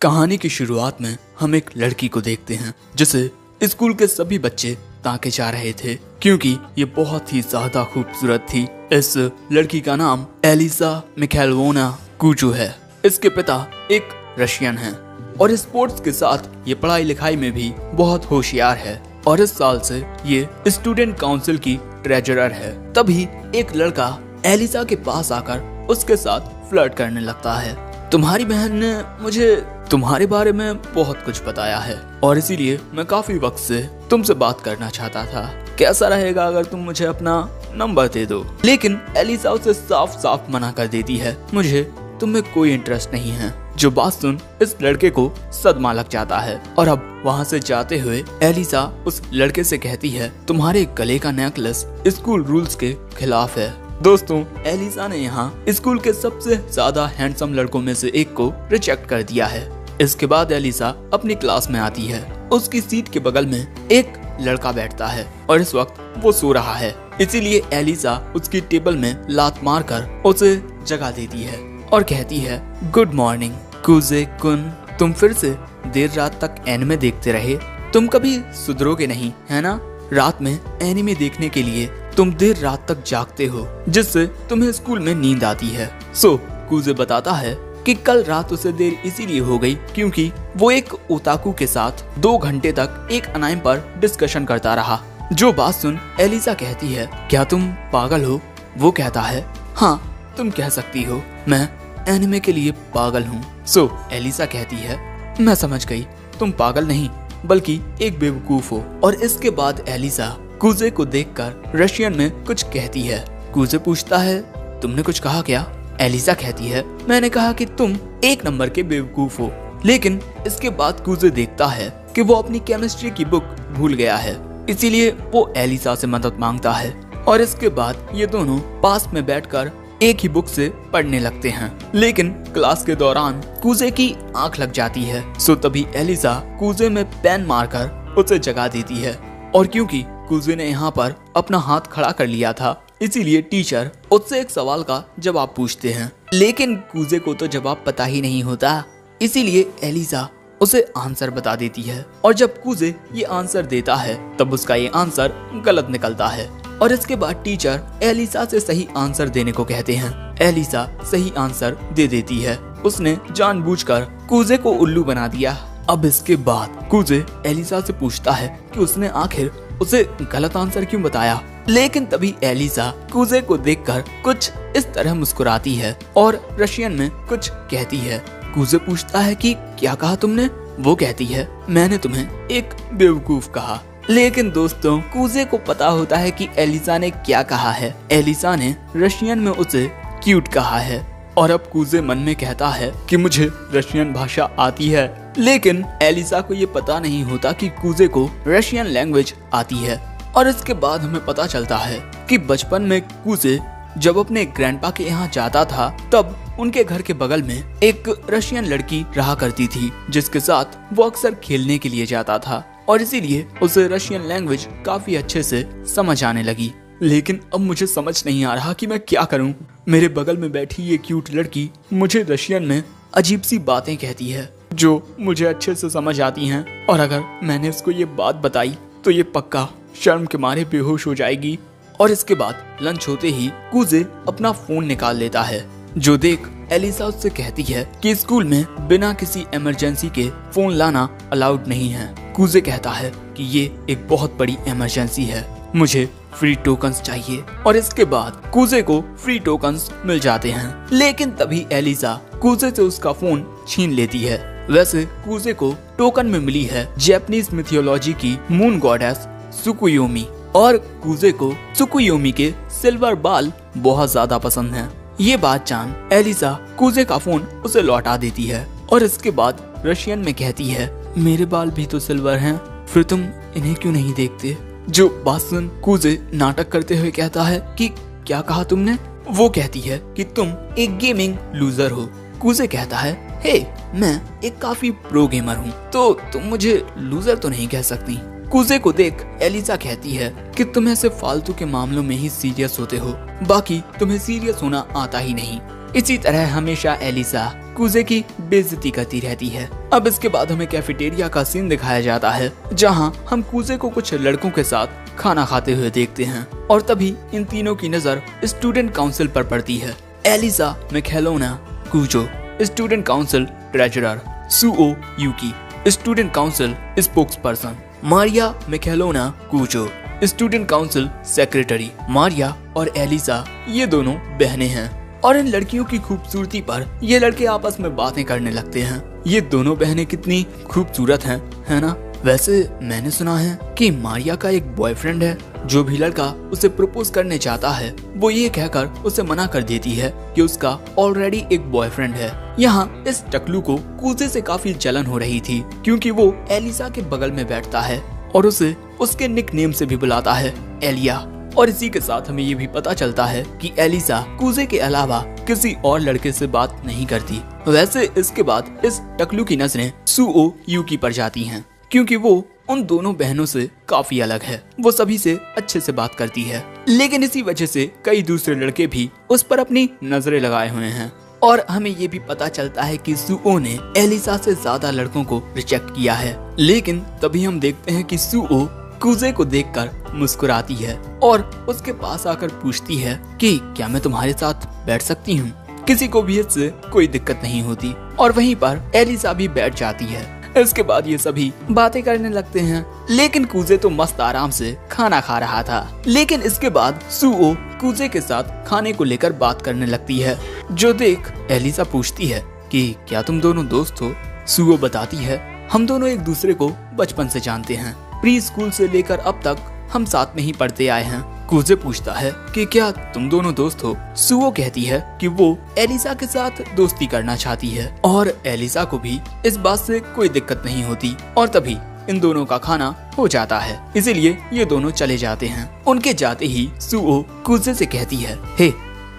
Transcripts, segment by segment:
कहानी की शुरुआत में हम एक लड़की को देखते हैं जिसे स्कूल के सभी बच्चे ताके जा रहे थे क्योंकि ये बहुत ही ज्यादा खूबसूरत थी। इस लड़की का नाम एलिसा मिखाइलोवना कुचू है। इसके पिता एक रशियन हैं और स्पोर्ट्स के साथ ये पढ़ाई लिखाई में भी बहुत होशियार है और इस साल से ये स्टूडेंट काउंसिल की ट्रेजरर है। तभी एक लड़का एलिसा के पास आकर उसके साथ फ्लर्ट करने लगता है। तुम्हारी बहन ने मुझे तुम्हारे बारे में बहुत कुछ बताया है और इसीलिए मैं काफी वक्त से तुमसे बात करना चाहता था। कैसा रहेगा अगर तुम मुझे अपना नंबर दे दो? लेकिन एलिसा उसे साफ साफ मना कर देती है, मुझे तुम्हें कोई इंटरेस्ट नहीं है। जो बात सुन इस लड़के को सदमा लग जाता है और अब वहाँ से जाते हुए एलिसा उस लड़के से कहती है, तुम्हारे गले का नेकलेस स्कूल रूल्स के खिलाफ है। दोस्तों, एलिसा ने यहाँ स्कूल के सबसे ज्यादा हैंडसम लड़कों में से एक को रिजेक्ट कर दिया है। इसके बाद एलिसा अपनी क्लास में आती है। उसकी सीट के बगल में एक लड़का बैठता है और इस वक्त वो सो रहा है, इसीलिए एलिसा उसकी टेबल में लात मारकर उसे जगा देती है और कहती है, गुड मॉर्निंग कुजे कुन, तुम फिर से देर रात तक एनिमे देखते रहे। तुम कभी सुधरोगे नहीं, है ना? रात में एनिमे देखने के लिए तुम देर रात तक जागते हो जिससे तुम्हें स्कूल में नींद आती है। सो कुजे बताता है कि कल रात उसे देर इसीलिए हो गई क्योंकि वो एक ओताकू के साथ 2 घंटे तक एक अनाइम पर डिस्कशन करता रहा। जो बात सुन एलिसा कहती है, क्या तुम पागल हो? वो कहता है, हाँ तुम कह सकती हो, मैं एनिमे के लिए पागल हूँ। सो एलिसा कहती है, मैं समझ गई, तुम पागल नहीं बल्कि एक बेवकूफ हो। और इसके बाद एलिसा कुजे को देखकर रशियन में कुछ कहती है। कुजे पूछता है, तुमने कुछ कहा क्या? एलिसा कहती है, मैंने कहा कि तुम 1 नंबर के बेवकूफ हो। लेकिन इसके बाद कुजे देखता है कि वो अपनी केमिस्ट्री की बुक भूल गया है, इसीलिए वो एलिसा से मदद मांगता है और इसके बाद ये दोनों पास में बैठकर एक ही बुक से पढ़ने लगते हैं। लेकिन क्लास के दौरान कुजे की आंख लग जाती है। सो तभी एलिसा कुजे में पेन मारकर उसे जगा देती है और क्योंकि कुजे ने यहाँ पर अपना हाथ खड़ा कर लिया था, इसीलिए टीचर उससे एक सवाल का जवाब पूछते हैं। लेकिन कुजे को तो जवाब पता ही नहीं होता, इसीलिए एलिसा उसे आंसर बता देती है और जब कुजे ये आंसर देता है तब उसका ये आंसर गलत निकलता है और इसके बाद टीचर एलिसा से सही आंसर देने को कहते हैं। एलिसा सही आंसर दे देती है। उसने जानबूझकर कुजे को उल्लू बना दिया। अब इसके बाद कुजे एलिसा से पूछता है कि उसने आखिर उसे गलत आंसर क्यों बताया। लेकिन तभी एलिसा कुजे को देखकर कुछ इस तरह मुस्कुराती है और रशियन में कुछ कहती है। कुजे पूछता है कि क्या कहा तुमने? वो कहती है, मैंने तुम्हें एक बेवकूफ कहा। लेकिन दोस्तों, कुजे को पता होता है कि एलिसा ने क्या कहा है। एलिसा ने रशियन में उसे क्यूट कहा है और अब कुजे मन में कहता है कि मुझे रशियन भाषा आती है। लेकिन एलिसा को ये पता नहीं होता कि कुजे को रशियन लैंग्वेज आती है। और इसके बाद हमें पता चलता है कि बचपन में कुजे जब अपने ग्रैंडपा के यहाँ जाता था तब उनके घर के बगल में एक रशियन लड़की रहा करती थी जिसके साथ वो अक्सर खेलने के लिए जाता था और इसीलिए उसे रशियन लैंग्वेज काफी अच्छे से समझ आने लगी। लेकिन अब मुझे समझ नहीं आ रहा कि मैं क्या करूं। मेरे बगल में बैठी ये क्यूट लड़की मुझे रशियन में अजीब सी बातें कहती है जो मुझे अच्छे से समझ आती हैं और अगर मैंने उसको ये बात बताई तो ये पक्का शर्म के मारे बेहोश हो जाएगी। और इसके बाद लंच होते ही कुजे अपना फोन निकाल लेता है, जो देख एलिसा उससे कहती है कि स्कूल में बिना किसी इमरजेंसी के फोन लाना अलाउड नहीं है। कुजे कहता है कि ये एक बहुत बड़ी इमरजेंसी है, मुझे फ्री टोकन्स चाहिए और इसके बाद कुजे को फ्री टोकन्स मिल जाते हैं। लेकिन तभी एलिसा कुजे से उसका फोन छीन लेती है। वैसे कुजे को टोकन में मिली है जापानीज मिथोलॉजी की मून गॉडेस सुकुयोमी और कुजे को सुकुयोमी के सिल्वर बाल बहुत ज्यादा पसंद हैं। ये बात जान एलिसा कुजे का फोन उसे लौटा देती है और इसके बाद रशियन में कहती है, मेरे बाल भी तो सिल्वर हैं, फिर तुम इन्हें क्यों नहीं देखते? जो बात सुन कुजे नाटक करते हुए कहता है कि क्या कहा तुमने? वो कहती है कि तुम एक गेमिंग लूजर हो। कुजे कहता है, हे मैं एक काफी प्रो गेमर हूँ, तो तुम मुझे लूजर तो नहीं कह सकती। कुजे को देख एलिसा कहती है कि तुम ऐसे फालतू के मामलों में ही सीरियस होते हो, बाकी तुम्हें सीरियस होना आता ही नहीं। इसी तरह हमेशा एलिसा कूजे की बेइज्जती करती रहती है। अब इसके बाद हमें कैफेटेरिया का सीन दिखाया जाता है, जहां हम कूजे को कुछ लड़कों के साथ खाना खाते हुए देखते हैं और तभी इन तीनों की नजर स्टूडेंट काउंसिल पर पड़ती है। Alisa Mikhailovna Kujou student council treasurer, Suou Yuki student council spokesperson, Maria Mikhailovna Kujou student council secretary. Maria और एलिसा ये दोनों बहनें हैं और इन लड़कियों की खूबसूरती पर ये लड़के आपस में बातें करने लगते हैं। ये दोनों बहनें कितनी खूबसूरत हैं, है ना? वैसे मैंने सुना है कि मारिया का एक बॉयफ्रेंड है। जो भी लड़का उसे प्रपोज करने चाहता है वो ये कहकर उसे मना कर देती है कि उसका ऑलरेडी एक बॉयफ्रेंड है। यहाँ इस टकलू को कूजे से काफी जलन हो रही थी क्योंकि वो एलिसा के बगल में बैठता है और उसे उसके निक नेम से भी बुलाता है, एलिया। और इसी के साथ हमें ये भी पता चलता है कि एलिसा कूजे के अलावा किसी और लड़के से बात नहीं करती। वैसे इसके बाद इस टकलू की नजरें सुओ यूकी पर जाती हैं क्योंकि वो उन दोनों बहनों से काफी अलग है। वो सभी से अच्छे से बात करती है, लेकिन इसी वजह से कई दूसरे लड़के भी उस पर अपनी नजरें लगाए हुए हैं। और हमें ये भी पता चलता है कि सुओ ने एलिसा से ज्यादा लड़कों को रिजेक्ट किया है। लेकिन तभी हम देखते हैं कि सुओ कूजे को देखकर मुस्कुराती है और उसके पास आकर पूछती है कि क्या मैं तुम्हारे साथ बैठ सकती हूँ। किसी को भी इससे कोई दिक्कत नहीं होती और वहीं पर एलिसा भी बैठ जाती है। इसके बाद ये सभी बातें करने लगते हैं, लेकिन कूजे तो मस्त आराम से खाना खा रहा था। लेकिन इसके बाद सुओ कूजे के साथ खाने को लेकर बात करने लगती है, जो देख एलिसा पूछती है कि क्या तुम दोनों दोस्त हो। सुओ बताती है हम दोनों एक दूसरे को बचपन से जानते हैं, प्री स्कूल से लेकर अब तक हम साथ में ही पढ़ते आए हैं। कूजे पूछता है कि क्या तुम दोनों दोस्त हो। सुओ कहती है कि वो एलिसा के साथ दोस्ती करना चाहती है और एलिसा को भी इस बात से कोई दिक्कत नहीं होती। और तभी इन दोनों का खाना हो जाता है, इसीलिए ये दोनों चले जाते हैं। उनके जाते ही सुओ कूजे से कहती है, हे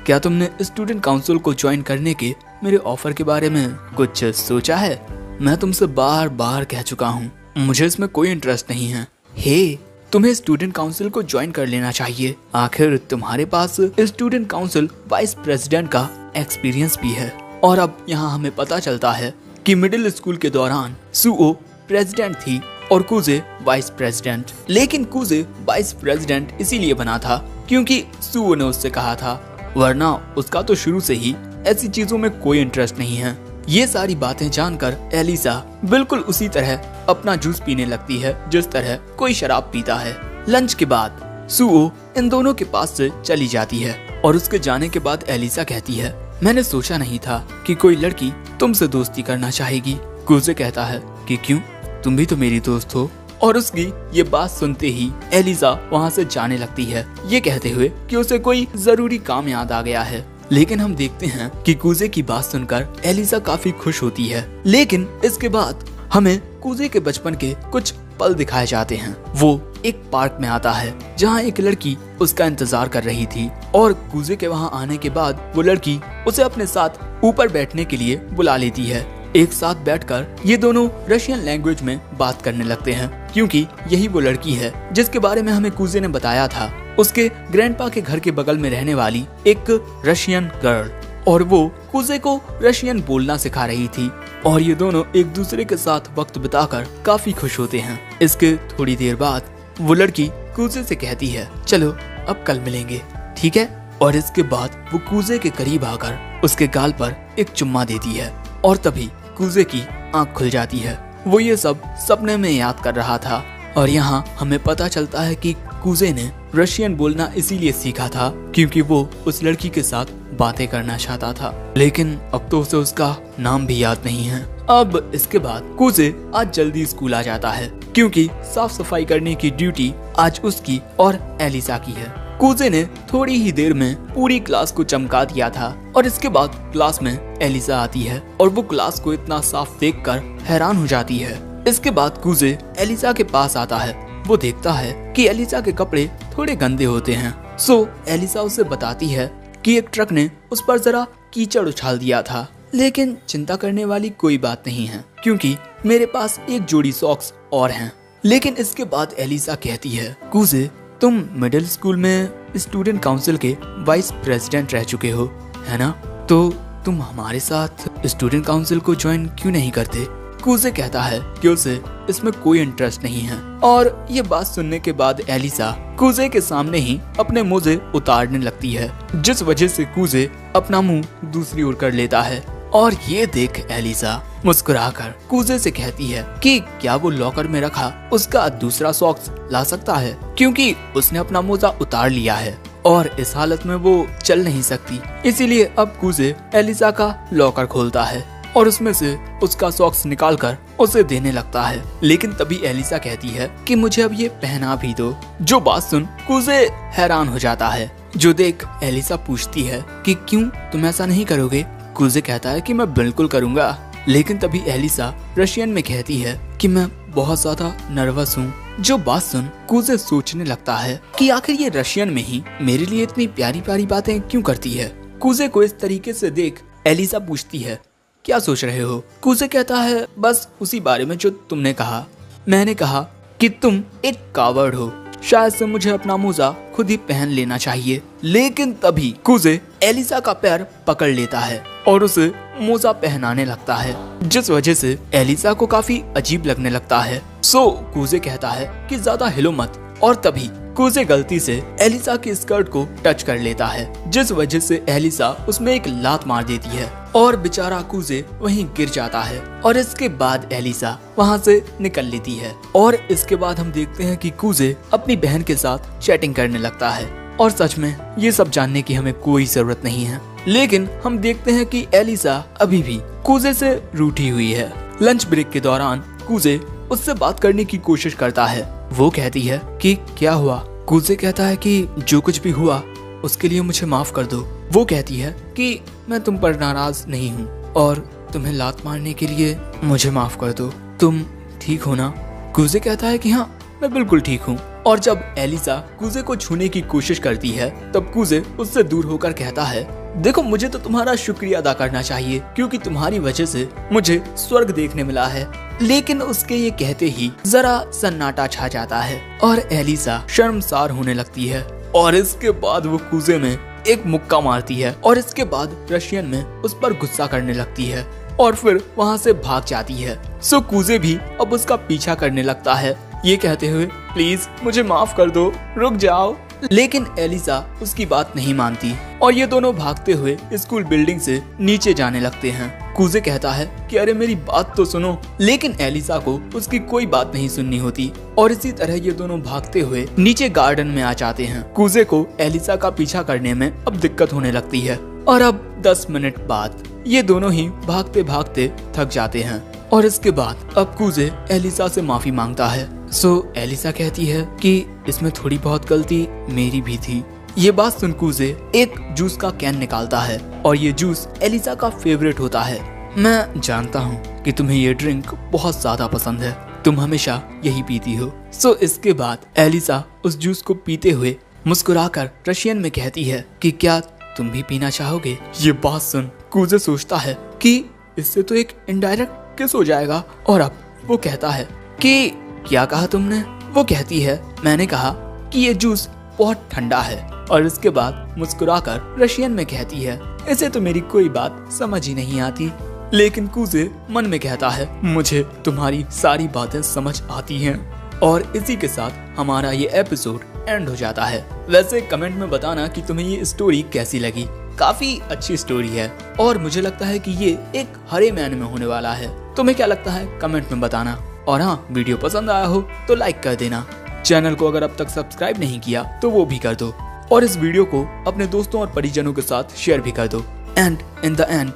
क्या तुमने स्टूडेंट काउंसिल को ज्वाइन करने के मेरे ऑफर के बारे में कुछ सोचा है? मैं तुमसे बार बार कह चुका हूँ, मुझे इसमें कोई इंटरेस्ट नहीं है। हे तुम्हें स्टूडेंट काउंसिल को ज्वाइन कर लेना चाहिए, आखिर तुम्हारे पास स्टूडेंट काउंसिल वाइस प्रेसिडेंट का एक्सपीरियंस भी है। और अब यहाँ हमें पता चलता है कि मिडिल स्कूल के दौरान सुओ प्रेसिडेंट थी और कूजे वाइस प्रेसिडेंट। लेकिन कूजे वाइस प्रेसिडेंट इसीलिए बना था क्योंकि सुओ ने उससे कहा था, वरना उसका तो शुरू से ही ऐसी चीजों में कोई इंटरेस्ट नहीं है। ये सारी बातें जानकर एलिसा बिल्कुल उसी तरह अपना जूस पीने लगती है जिस तरह कोई शराब पीता है। लंच के बाद सुओ इन दोनों के पास से चली जाती है और उसके जाने के बाद एलिसा कहती है, मैंने सोचा नहीं था कि कोई लड़की तुमसे दोस्ती करना चाहेगी। कूजे कहता है कि क्यों, तुम भी तो मेरी दोस्त हो। और उसकी ये बात सुनते ही एलिसा वहाँ से जाने लगती है, ये कहते हुए कि उसे कोई जरूरी काम याद आ गया है। लेकिन हम देखते हैं कि कूजे की बात सुनकर एलिसा काफी खुश होती है। लेकिन इसके बाद हमें कूजे के बचपन के कुछ पल दिखाए जाते हैं। वो एक पार्क में आता है जहाँ एक लड़की उसका इंतजार कर रही थी और कूजे के वहाँ आने के बाद वो लड़की उसे अपने साथ ऊपर बैठने के लिए बुला लेती है। एक साथ बैठकर ये दोनों रशियन लैंग्वेज में बात करने लगते हैं क्योंकि यही वो लड़की है जिसके बारे में हमें कूजे ने बताया था, उसके ग्रैंडपा के घर के बगल में रहने वाली एक रशियन गर्ल। और वो कूजे को रशियन बोलना सिखा रही थी और ये दोनों एक दूसरे के साथ वक्त बिताकर काफी खुश होते हैं। इसके थोड़ी देर बाद वो लड़की कूजे से कहती है, चलो अब कल मिलेंगे, ठीक है? और इसके बाद वो कूजे के करीब आकर उसके गाल पर एक चुम्मा देती है और तभी कूजे की आंख खुल जाती है। वो ये सब सपने में याद कर रहा था और यहाँ हमें पता चलता है कि कूजे ने रशियन बोलना इसीलिए सीखा था क्योंकि वो उस लड़की के साथ बातें करना चाहता था, लेकिन अब तो उसे उसका नाम भी याद नहीं है। अब इसके बाद कूजे आज जल्दी स्कूल आ जाता है क्योंकि साफ सफाई करने की ड्यूटी आज उसकी और एलिसा की है। कूजे ने थोड़ी ही देर में पूरी क्लास को चमका दिया था और इसके बाद क्लास में एलिसा आती है और वो क्लास को इतना साफ देखकर हैरान हो जाती है। इसके बाद कूजे एलिसा के पास आता है। वो देखता है कि एलिसा के कपड़े थोड़े गंदे होते हैं। सो एलिसा उसे बताती है कि एक ट्रक ने उस पर जरा कीचड़ उछाल दिया था, लेकिन चिंता करने वाली कोई बात नहीं है क्योंकि मेरे पास एक जोड़ी सॉक्स और हैं। लेकिन इसके बाद एलिसा कहती है, कूजे तुम मिडिल स्कूल में स्टूडेंट काउंसिल के वाइस प्रेसिडेंट रह चुके हो, है ना? तो तुम हमारे साथ स्टूडेंट काउंसिल को ज्वाइन क्यों नहीं करते? कूजे कहता है कि उसे इसमें कोई इंटरेस्ट नहीं है। और ये बात सुनने के बाद एलिसा कूजे के सामने ही अपने मोजे उतारने लगती है, जिस वजह से कूजे अपना मुंह दूसरी ओर कर लेता है। और ये देख एलिसा मुस्कुराकर कूजे से कहती है कि क्या वो लॉकर में रखा उसका दूसरा सॉक्स ला सकता है, क्योंकि उसने अपना मोजा उतार लिया है और इस हालत में वो चल नहीं सकती। इसीलिए अब कूजे एलिसा का लॉकर खोलता है और उसमें से उसका सॉक्स निकालकर उसे देने लगता है। लेकिन तभी एलिसा कहती है कि मुझे अब ये पहना भी दो। जो बात सुन कूजे हैरान हो जाता है। जो देख एलिसा पूछती है कि क्यों तुम ऐसा नहीं करोगे? कूजे कहता है कि मैं बिल्कुल करूँगा। लेकिन तभी एलिसा रशियन में कहती है कि मैं बहुत ज्यादा नर्वस हूँ। जो बात सुन कूजे सोचने लगता है कि आखिर ये रशियन में ही मेरे लिए इतनी प्यारी प्यारी बातें क्यों करती है। कूजे को इस तरीके से देख एलिसा पूछती है क्या सोच रहे हो? कूजे कहता है बस उसी बारे में जो तुमने कहा। मैंने कहा कि तुम एक कावर्ड हो, शायद से मुझे अपना मोजा खुद ही पहन लेना चाहिए। लेकिन तभी कूजे एलिसा का पैर पकड़ लेता है और उसे मोजा पहनाने लगता है, जिस वजह से एलिसा को काफी अजीब लगने लगता है। सो कूजे कहता है कि ज्यादा हिलो मत। और तभी कूजे गलती से एलिसा की स्कर्ट को टच कर लेता है, जिस वजह से एलिसा उसमें एक लात मार देती है और बेचारा कूजे वहीं गिर जाता है। और इसके बाद एलिसा वहां से निकल लेती है। और इसके बाद हम देखते हैं कि कूजे अपनी बहन के साथ चैटिंग करने लगता है। और सच में ये सब जानने की हमें कोई जरूरत नहीं है। लेकिन हम देखते हैं कि एलिसा अभी भी कूजे से रूठी हुई है। लंच ब्रेक के दौरान कूजे उससे बात करने की कोशिश करता है। वो कहती है कि क्या हुआ? कूजे कहता है कि जो कुछ भी हुआ उसके लिए मुझे माफ कर दो। वो कहती है कि मैं तुम पर नाराज नहीं हूँ और तुम्हें लात मारने के लिए मुझे माफ कर दो। तुम ठीक हो ना? कूजे कहता है कि हाँ मैं बिल्कुल ठीक हूँ। और जब एलिसा कूजे को छूने की कोशिश करती है तब कूजे उससे दूर होकर कहता है देखो मुझे तो तुम्हारा शुक्रिया अदा करना चाहिए, क्योंकि तुम्हारी वजह से मुझे स्वर्ग देखने मिला है। लेकिन उसके ये कहते ही जरा सन्नाटा छा जाता है और एलिसा शर्मसार होने लगती है। और इसके बाद वो कूजे में एक मुक्का मारती है और इसके बाद रशियन में उस पर गुस्सा करने लगती है और फिर वहाँ से भाग जाती है। सो कूजे भी अब उसका पीछा करने लगता है, ये कहते हुए प्लीज मुझे माफ कर दो, रुक जाओ। लेकिन एलिसा उसकी बात नहीं मानती और ये दोनों भागते हुए स्कूल बिल्डिंग से नीचे जाने लगते हैं। कूजे कहता है कि अरे मेरी बात तो सुनो, लेकिन एलिसा को उसकी कोई बात नहीं सुननी होती और इसी तरह ये दोनों भागते हुए नीचे गार्डन में आ जाते हैं। कूजे को एलिसा का पीछा करने में अब दिक्कत होने लगती है और अब 10 मिनट बाद ये दोनों ही भागते भागते थक जाते हैं। और इसके बाद अब कूजे एलिसा से माफी मांगता है। सो एलिसा कहती है कि इसमें थोड़ी बहुत गलती मेरी भी थी। ये बात सुन कूजे एक जूस का कैन निकालता है और ये जूस एलिसा का फेवरेट होता है। मैं जानता हूँ कि तुम्हें ये ड्रिंक बहुत ज्यादा पसंद है, तुम हमेशा यही पीती हो। सो इसके बाद एलिसा उस जूस को पीते हुए मुस्कुराकर रशियन में कहती है कि क्या तुम भी पीना चाहोगे? ये बात सुन कूजे सोचता है कि इससे तो एक इनडायरेक्ट किस हो जाएगा। और अब वो कहता है कि क्या कहा तुमने? वो कहती है मैंने कहा कि ये जूस बहुत ठंडा है। और इसके बाद मुस्कुराकर रशियन में कहती है इसे तो मेरी कोई बात समझ ही नहीं आती। लेकिन कूजे मन में कहता है मुझे तुम्हारी सारी बातें समझ आती हैं। और इसी के साथ हमारा ये एपिसोड एंड हो जाता है। वैसे कमेंट में बताना कि तुम्हें ये स्टोरी कैसी लगी। काफी अच्छी स्टोरी है और मुझे लगता है कि ये एक हरे मैन में होने वाला है। तुम्हें क्या लगता है कमेंट में बताना। और हाँ, वीडियो पसंद आया हो तो लाइक कर देना। चैनल को अगर अब तक सब्सक्राइब नहीं किया तो वो भी कर दो और इस वीडियो को अपने दोस्तों और परिजनों के साथ शेयर भी कर दो। And in the end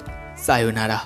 sayonara.